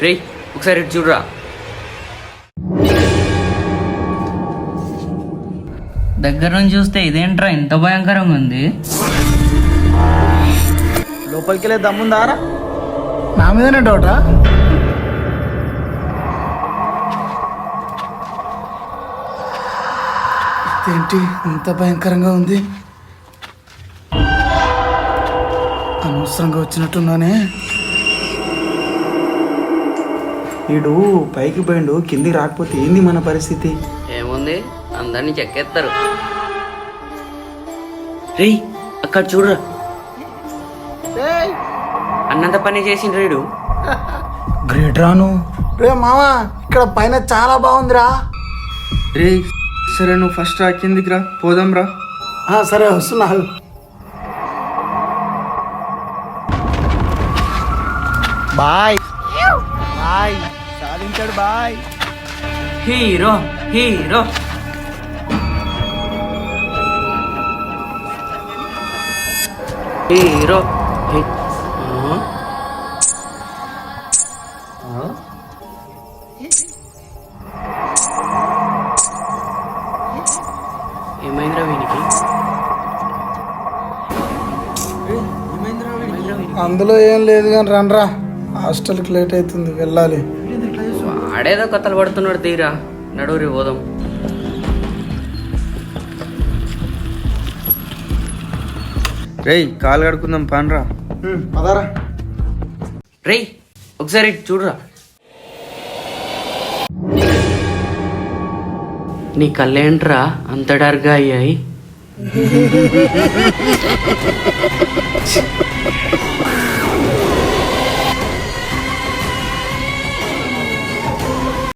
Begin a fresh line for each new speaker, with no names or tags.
రే ఒకసారి ఇటు చూడరా.
దగ్గర నుంచి చూస్తే ఇదేంట్రా ఇంత భయంకరంగా ఉంది.
లోపలికి వెళ్ళే దమ్ముందారా?
నా మీదనే డౌటా? ఏంటి ఇంత భయంకరంగా ఉంది? అనవసరంగా వచ్చినట్టున్నానే.
వీడు పైకి పోయిండు, కిందికి రాకపోతే ఏంది మన పరిస్థితి?
ఏముంది, అందరినీ చెక్కేస్తారు. రే అక్కడ చూడరా, అన్నంత పని చేసిండ్రు వీడు.
గ్రేట్ రాను.
రే మామా, ఇక్కడ పైన చాలా బాగుందిరా.
రే సరే, నువ్వు ఫస్ట్ రా, కిందికి రా, పోదాం రా.
సరే వస్తున్నా. బాయ్ బాయ్, సాధించాడు బాయ్.
Hero hero. హీరో ఏమైందిరా వీనికి?
అందులో ఏం లేదు కానీ రండ్రా, హాస్టల్కి లేట్ అవుతుంది, వెళ్ళాలి.
ఆడేదో కథలు పడుతున్నాడు, తీరా నడువురి పోదాం.
రేయ్ కాలు కడుకుందాం పాన్రా.
పదారా.
రే ఒకసారి ఇటు చూడరా. నీ కళ్ళేంట్రా అంత డార్క్గా అయ్యాయి?